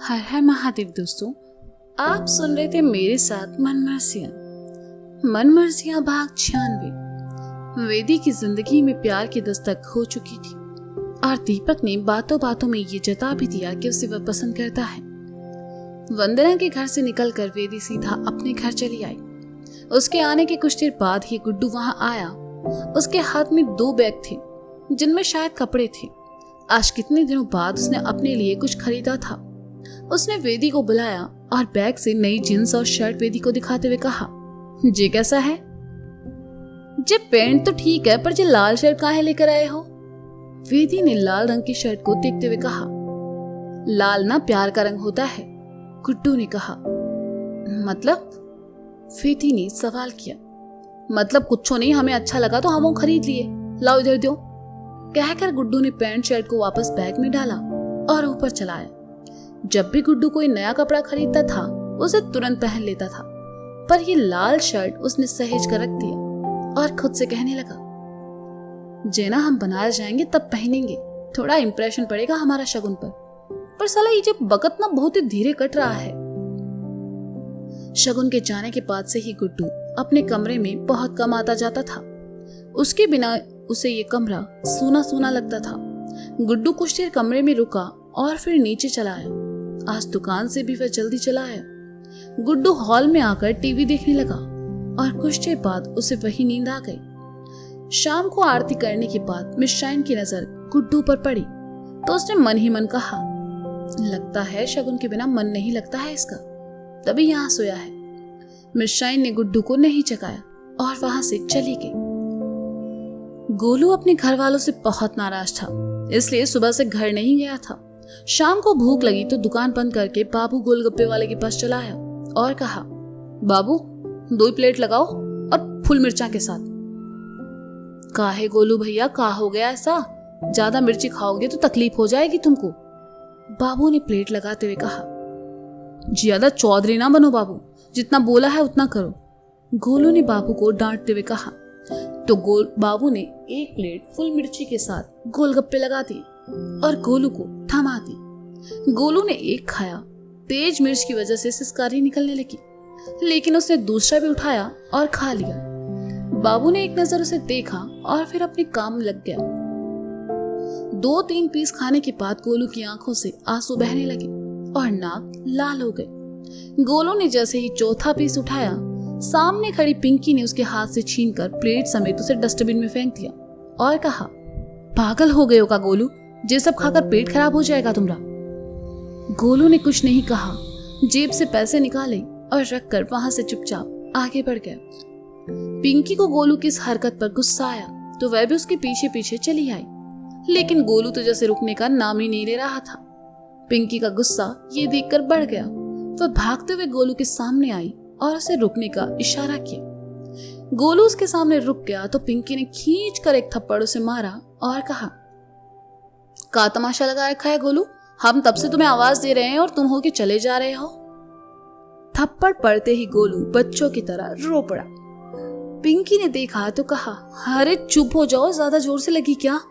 हर हर महादेव दोस्तों, आप सुन रहे थे मेरे साथ मनमर्जियां भाग 96। वेदी की जिंदगी में प्यार की दस्तक हो चुकी थी और दीपक ने बातों बातों में ये जता भी दिया कि उसे वह पसंद करता है। वंदना के घर से निकलकर वेदी सीधा अपने घर चली आई। उसके आने के कुछ देर बाद ही गुड्डू वहां आया। उसके हाथ में 2 बैग थे जिनमें शायद कपड़े थे। आज कितने दिनों बाद उसने अपने लिए कुछ खरीदा था। उसने वेदी को बुलाया और बैग से नई जींस और शर्ट वेदी को दिखाते हुए कहा, ये कैसा है? जे पैंट तो ठीक है, पर ये लाल शर्ट काहे लेकर आए हो? वेदी ने लाल रंग की शर्ट को देखते हुए कहा। लाल ना प्यार का रंग होता है, गुड्डू ने कहा। मतलब? वेदी ने सवाल किया। मतलब कुछ नहीं, हमें अच्छा लगा तो हम वो खरीद लिए, लाओ इधर दो। कहकर गुड्डू ने पैंट शर्ट को वापस बैग में डाला और ऊपर चलाया। जब भी गुड्डू कोई नया कपड़ा खरीदता था उसे तुरंत पहन लेता था, पर ये लाल शर्ट उसने सहेज कर रख दिया और खुद से कहने लगा, जेना हम बनारस जाएंगे तब पहनेंगे, थोड़ा इंप्रेशन पड़ेगा हमारा शगुन पर साला ये जब वक्त ना बहुत ही धीरे कट रहा है। शगुन के जाने के बाद से ही गुड्डू अपने कमरे में बहुत कम आता जाता था। उसके बिना उसे ये कमरा सूना सूना लगता था। गुड्डू कुछ देर कमरे में रुका और फिर नीचे चला आया। आज दुकान से भी वह जल्दी चला आया। गुड्डू हॉल में आकर टीवी देखने लगा और कुछ देर बाद उसे वही नींद आ गई। शाम को आरती करने के बाद मिश्राइन की नजर गुड्डू पर पड़ी तो उसने मन ही मन कहा, लगता है शगुन के बिना मन नहीं लगता है इसका, तभी यहाँ सोया है। मिश्राइन ने गुड्डू को नहीं जगाया और वहां से चली गई। गोलू अपने घर वालों से बहुत नाराज था, इसलिए सुबह से घर नहीं गया था। शाम को भूख लगी तो दुकान बंद करके बाबू गोलगप्पे वाले के पास चला आया और कहा, बाबू 2 प्लेट लगाओ और फुल मिर्चा के साथ। काहे गोलू भैया, का हो गया ऐसा? ज्यादा मिर्ची खाओगे तो तकलीफ हो जाएगी तुमको, बाबू ने प्लेट लगाते हुए कहा। ज्यादा चौधरी ना बनो बाबू, जितना बोला है उतना करो, गोलू ने बाबू को डांटते हुए कहा। तो बाबू ने 1 प्लेट फुल मिर्ची के साथ गोलगप्पे लगा दिए और गोलू को थमा दी। गोलू ने 1 खाया, तेज मिर्च की वजह से सिसकारी निकलने लगी, लेकिन उसने दूसरा भी उठाया और खा लिया। बाबू ने एक नजर उसे देखा और फिर अपने काम लग गया। 2-3 पीस खाने के बाद गोलू की आंखों से आंसू बहने लगे और नाक लाल हो गए। गोलू ने जैसे ही चौथा पीस उठाया, सामने खड़ी पिंकी ने उसके हाथ से छीनकर प्लेट समेत उसे डस्टबिन में फेंक दिया और कहा, पागल हो गए हो का गोलू, ये सब खाकर पेट खराब हो जाएगा तुम्हारा। गोलू ने कुछ नहीं कहा, जेब से पैसे निकाले और रखकर वहां से चुपचाप आगे बढ़ गया। पिंकी को गोलू की इस हरकत पर गुस्सा आया तो वह भी उसके पीछे पीछे चली आई, लेकिन गोलू तो जैसे रुकने का नाम ही नहीं ले रहा था। पिंकी का गुस्सा ये देखकर बढ़ गया। वह भागते हुए गोलू के सामने आई और उसे रुकने का इशारा किया। गोलू उसके सामने रुक गया तो पिंकी ने खींच कर एक थप्पड़ उसे मारा और कहा, का तमाशा लगा रखा है गोलू, हम तब से तुम्हें आवाज दे रहे हैं और तुम हो के चले जा रहे हो। थप्पड़ पड़ते ही गोलू बच्चों की तरह रो पड़ा। पिंकी ने देखा तो कहा, अरे चुप हो जाओ, ज्यादा जोर से लगी क्या?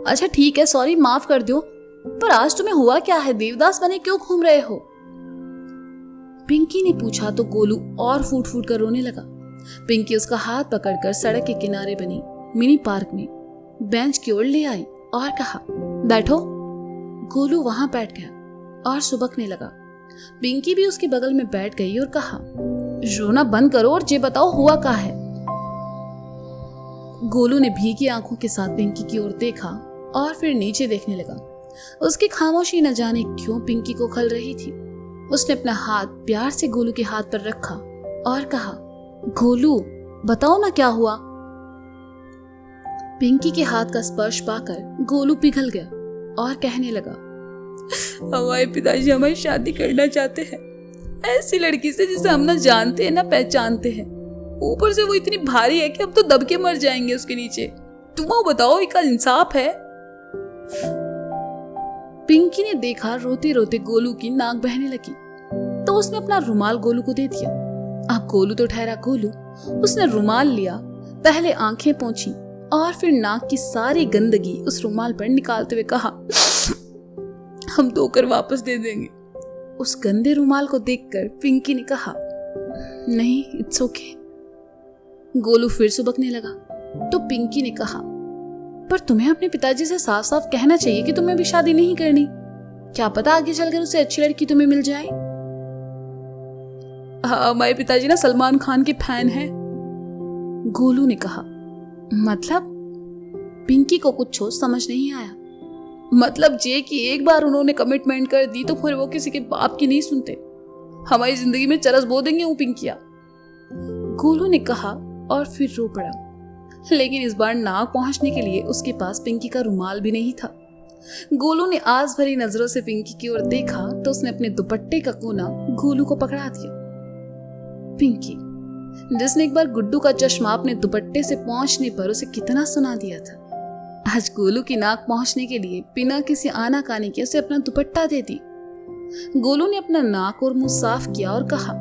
अच्छा ठीक है, सॉरी, माफ कर दो, पर आज तुम्हें हुआ क्या है? देवदास बने क्यों घूम रहे हो? पिंकी ने पूछा तो गोलू और फूट फूट कर रोने लगा। पिंकी उसका हाथ पकड़कर सड़क के किनारे बनी मिनी पार्क में बेंच की ओर ले आई और कहा, बैठो। गोलू वहां बैठ गया और सुबकने लगा। पिंकी भी उसके बगल में बैठ गई और कहा, रोना बंद करो और ये बताओ हुआ क्या है? गोलू ने भीगी आंखों के साथ पिंकी की ओर देखा और फिर नीचे देखने लगा। उसकी खामोशी न जाने क्यों पिंकी को खल रही थी। उसने अपना हाथ प्यार से गोलू के हाथ पर रखा और कहा, गोलू बताओ ना क्या हुआ? पिंकी के हाथ का स्पर्श पाकर गोलू पिघल गया और कहने लगा, हमारे पिताजी हमारी शादी करना चाहते हैं ऐसी लड़की से जिसे हम ना जानते हैं ना पहचानते हैं। ऊपर से वो इतनी भारी है कि हम तो दब के मर जाएंगे उसके नीचे। तुम बताओ, ये का इंसाफ है? पिंकी ने देखा रोते रोते गोलू की नाक बहने लगी तो उसने अपना रुमाल गोलू को दे दिया। अब गोलू तो ठहरा गोलू, उसने रुमाल लिया, पहले आंखें पोंछी और फिर नाक की सारी गंदगी उस रुमाल पर निकालते हुए कहा, हम धोकर वापस दे देंगे। उस गंदे रुमाल को देखकर पिंकी ने कहा, नहीं, इट्स ओके। गोलू फिर सुबकने लगा तो पिंकी ने कहा, पर तुम्हें अपने पिताजी से साफ साफ कहना चाहिए कि तुम्हें अभी शादी नहीं करनी। क्या पता आगे चलकर उसे अच्छी लड़की तुम्हें मिल जाए। हाँ, हमारे पिताजी ना सलमान खान के फैन हैं, गोलू ने कहा। मतलब? पिंकी को कुछ समझ नहीं आया। मतलब ये कि एक बार उन्होंने कमिटमेंट कर दी तो फिर वो किसी के बाप की नहीं सुनते। हमारी जिंदगी में चरस बो देंगे वो पिंकिया, गोलू ने कहा और फिर रो पड़ा। लेकिन इस बार नाक पहुंचने के लिए उसके पास पिंकी का रुमाल भी नहीं था। गोलू ने आस भरी नजरों से पिंकी की ओर देखा तो उसने अपने दुपट्टे का कोना गोलू को पकड़ा दिया। पिंकी, जिसने एक बार गुड्डू का चश्मा अपने दुपट्टे से पहुंचने पर उसे कितना सुना दिया था, आज गोलू की नाक पहुंचने के लिए बिना किसी आनाकानी के उसे अपना दुपट्टा दे दी। गोलू ने अपना नाक और मुंह साफ किया और कहा,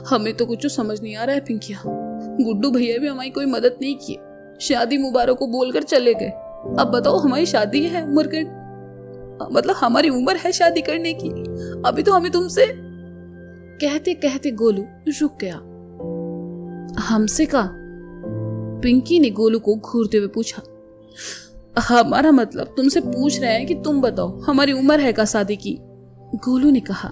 हमें तो कुछ समझ नहीं आ रहा है पिंकिया। गुड्डू भैया भी हमारी कोई मदद नहीं की, शादी मुबारक को बोलकर चले गए। अब बताओ, हमारी शादी है उम्र कर, मतलब हमारी उम्र है शादी करने की, अभी तो हमें तुमसे। कहते कहते गोलू रुक गया। हमसे का? पिंकी ने गोलू को घूरते हुए पूछा। हमारा मतलब तुमसे पूछ रहे हैं कि तुम बताओ हमारी उम्र है का शादी की, गोलू ने कहा।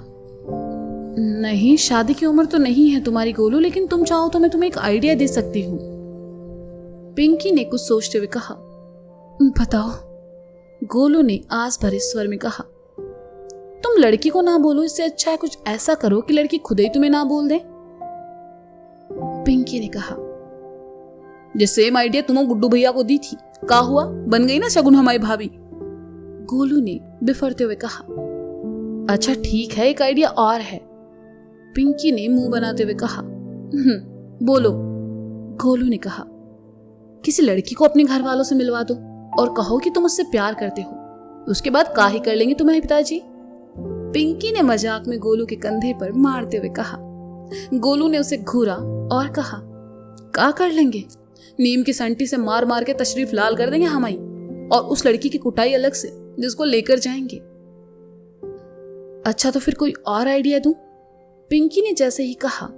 नहीं, शादी की उम्र तो नहीं है तुम्हारी गोलू, लेकिन तुम चाहो तो मैं तुम्हें एक आइडिया दे सकती हूँ, पिंकी ने कुछ सोचते हुए कहा। बताओ, गोलू ने आस भरे स्वर में कहा। तुम लड़की को ना बोलो, इससे अच्छा है कुछ ऐसा करो कि लड़की खुद ही तुम्हें ना बोल दे, पिंकी ने कहा। जो सेम आइडिया तुम गुड्डू भैया को दी थी, का हुआ? बन गई ना शगुन हमारी भाभी, गोलू ने बिफरते हुए कहा। अच्छा ठीक है, एक आइडिया और है, पिंकी ने मुंह बनाते हुए कहा। बोलो, गोलू ने कहा। किसी लड़की को अपने घर वालों से मिलवा दो और कहो कि तुम उससे प्यार करते हो, उसके बाद का ही कर लेंगे तुम्हारे पिताजी, पिंकी ने मजाक में गोलू के कंधे पर मारते हुए कहा। गोलू ने उसे घूरा और कहा, का कर लेंगे? नीम की संटी से मार मार के तशरीफ लाल कर देंगे हमारी, और उस लड़की की कुटाई अलग से जिसको लेकर जाएंगे। अच्छा तो फिर कोई और आइडिया दूं? पिंकी ने जैसे ही कहा,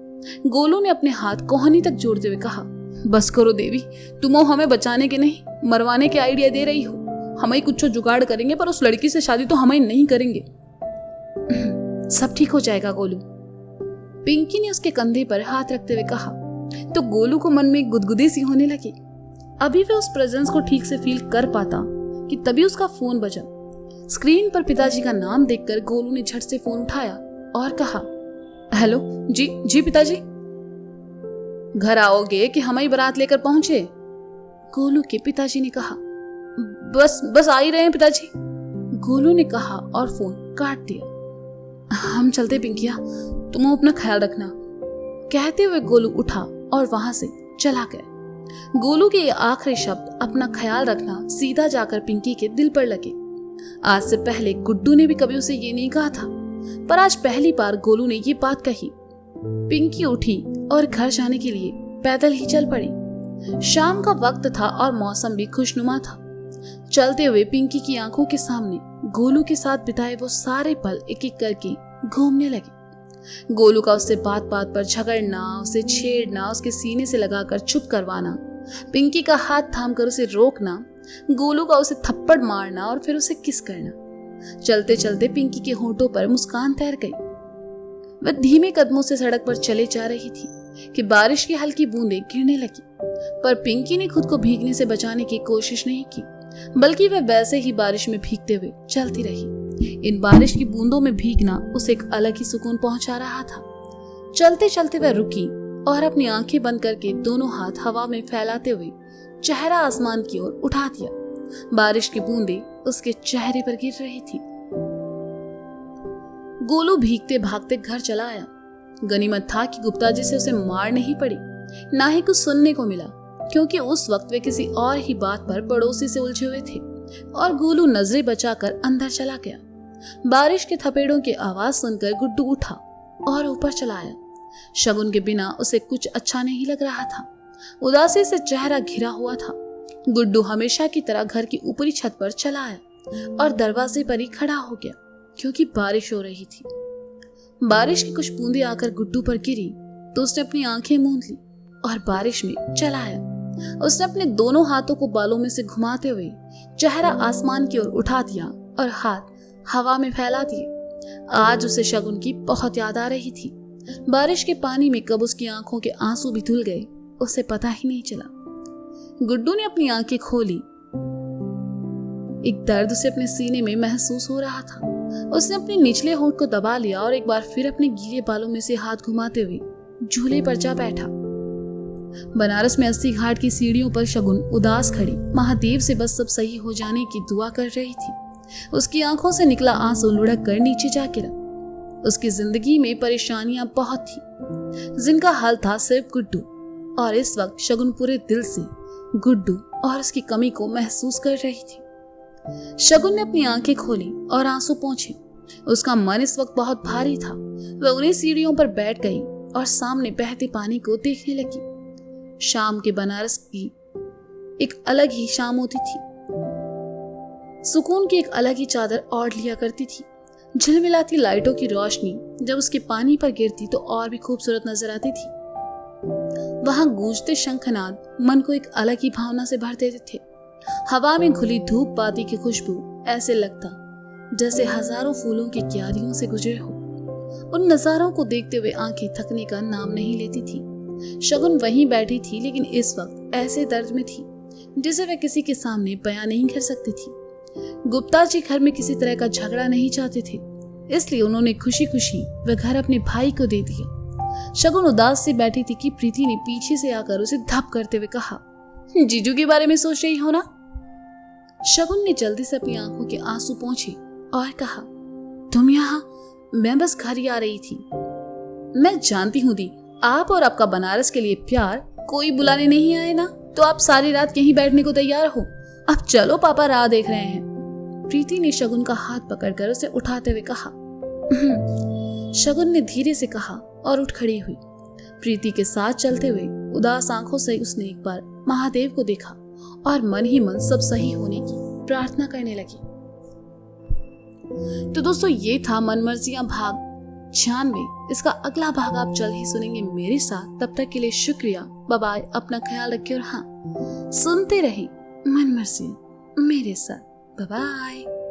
गोलू ने अपने हाथ कोहनी तक जोड़ते हुए कहा। बस करो देवी, तुम हमें बचाने के नहीं मरवाने के आइडिया दे रही हो। हम ही कुछ जुगाड़ करेंगे, पर उस लड़की से शादी तो हम ही नहीं करेंगे। सब ठीक हो जाएगा गोलू, पिंकी ने उसके कंधे पर हाथ रखते हुए कहा। तो गोलू को मन में गुदगुदी सी होने लगी। अभी वह उस प्रेजेंस को ठीक से फील कर पाता कि तभी उसका फोन बजा। स्क्रीन पर पिताजी का नाम देखकर गोलू ने झट से फोन उठाया और कहा, हेलो जी जी पिताजी। घर आओगे कि हमारी बारात लेकर पहुंचे, गोलू के पिताजी ने कहा। बस आ ही रहे हैं पिताजी, गोलू ने कहा और फोन काट दिया। हम चलते पिंकिया, तुम अपना ख्याल रखना, कहते हुए गोलू उठा और वहां से चला गया। गोलू के ये आखिरी शब्द अपना ख्याल रखना सीधा जाकर पिंकी के दिल पर लगे। आज से पहले गुड्डू ने भी कभी उसे ये नहीं कहा था, पर आज पहली बार गोलू ने ये बात कही। पिंकी उठी और घर जाने के लिए पैदल ही चल पड़ी। शाम का वक्त था और मौसम भी खुशनुमा था। चलते हुए पिंकी की आंखों के सामने गोलू के साथ बिताए वो सारे पल एक एक करके घूमने लगे। गोलू का उससे बात बात पर झगड़ना, उसे छेड़ना, उसके सीने से लगाकर चुप करवाना, पिंकी का हाथ थामकर उसे रोकना, गोलू का उसे थप्पड़ मारना और फिर उसे किस करना। चलते चलते पिंकी के होंठों पर मुस्कान तैर गई। वह धीमे कदमों से सड़क पर चले जा रही थी कि बारिश की हल्की बूंदें गिरने लगी, पर पिंकी ने खुद को भीगने से बचाने की कोशिश नहीं की, बल्कि वह वैसे ही बारिश में भीगते हुए चलती रही। इन बारिश की बूंदों में भीगना उसे एक अलग ही सुकून पहुंचा रहा था। चलते चलते वह रुकी और अपनी आंखें बंद करके दोनों हाथ हवा में फैलाते हुए चेहरा आसमान की ओर उठा दिया। बारिश की बूंदें उसके चेहरे पर गिर रही थी। गोलू भीगते भागते घर चला आया। गनीमत था कि गुप्ता जी से उसे मार नहीं पड़ी, ना ही कुछ सुनने को मिला, क्योंकि उस वक्त वे किसी और ही बात पर पड़ोसी से उलझे हुए थे और गोलू नजरें बचाकर अंदर चला गया। बारिश के थपेड़ों की आवाज सुनकर गुड्डू उठा और ऊपर चला आया। शगुन के बिना उसे कुछ अच्छा नहीं लग रहा था। उदासी से चेहरा घिरा हुआ था। गुड्डू हमेशा की तरह घर की ऊपरी छत पर चला आया और दरवाजे पर ही खड़ा हो गया। क्योंकि बारिश हो रही थी। बारिश की कुछ बूंदें आकर गुड्डू पर गिरी तो उसने अपनी आंखें मूंद ली और बारिश में चला आया। उसने अपने दोनों हाथों को बालों में से घुमाते हुए चेहरा आसमान की ओर उठा दिया और हाथ हवा में फैला दिए। आज उसे शगुन की बहुत याद आ रही थी। बारिश के पानी में कब उसकी आंखों के आंसू भी धुल गए उसे पता ही नहीं चला। गुड्डू ने अपनी आंखें खोली। एक दर्द उसे अपने सीने में महसूस हो रहा था। उसने अपने निचले होंठ को दबा लिया और एक बार फिर अपने गीले बालों में से हाथ घुमाते हुए झूले पर जा बैठा। बनारस में 80 घाट की सीढ़ियों पर शगुन उदास खड़ी महादेव से बस सब सही हो जाने की दुआ कर रही थी। उसकी आंखों से निकला आंसू लुढ़क कर नीचे जा गिरा। उसकी जिंदगी में परेशानियां बहुत थी जिनका हल था सिर्फ गुड्डू, और इस वक्त शगुन पूरे दिल से गुड्डू और उसकी कमी को महसूस कर रही थी। शगुन ने अपनी आंखें खोली और आंसू पोंछे। उसका मन इस वक्त बहुत भारी था। वह उन्हीं सीढ़ियों पर बैठ गई और सामने बहते पानी को देखने लगी। शाम के बनारस की एक अलग ही शाम होती थी। सुकून की एक अलग ही चादर ओढ़ लिया करती थी। झिलमिलाती लाइटों की रोशनी जब उसके पानी पर गिरती तो और भी खूबसूरत नजर आती थी। वहां गूंजते शंखनाद मन को एक अलग ही भावना से भर देते थे। हवा में घुली धूप बाती की खुशबू ऐसे लगता जैसे हजारों फूलों की क्यारियों से गुजरे हो। उन नजारों को देखते हुए आंखें थकने का नाम नहीं लेती थी। शगुन वहीं बैठी थी, लेकिन इस वक्त ऐसे दर्द में थी जिसे वह किसी के सामने बयां नहीं कर सकती थी। गुप्ता जी घर में किसी तरह का झगड़ा नहीं चाहते थे, इसलिए उन्होंने खुशी खुशी वह घर अपने भाई को दे दिया। शगुन उदास से बैठी थी कि प्रीति ने पीछे से आकर उसे धप करते हुए कहा, जीजू के बारे में सोच रही हो ना? शगुन ने जल्दी से अपनी आंखों के आंसू पोंछे और कहा, तुम यहाँ? मैं बस घर ही आ रही थी। मैं जानती हूँ दी, आप और आपका बनारस के लिए प्यार कोई बुलाने नहीं आए ना, तो आप सारी रात यहीं बैठने को तैयार हो। अब चलो, पापा राह देख रहे हैं। प्रीति ने शगुन का हाथ पकड़कर उसे उठाते हुए कहा। शगुन ने धीरे से कहा और उठ खड़ी हुई। प्रीति के साथ चलते हुए उदास आंखों से उसने एक बार महादेव को देखा और मन ही मन सब सही होने की प्रार्थना करने लगी। तो दोस्तों, ये था मनमर्जियां भाग 96। इसका अगला भाग आप जल्द ही सुनेंगे मेरे साथ। तब तक के लिए शुक्रिया, बाय बाय, अपना ख्याल रखिए और हाँ, सुनते रहे मनमर्जियां मेरे साथ। Bye bye.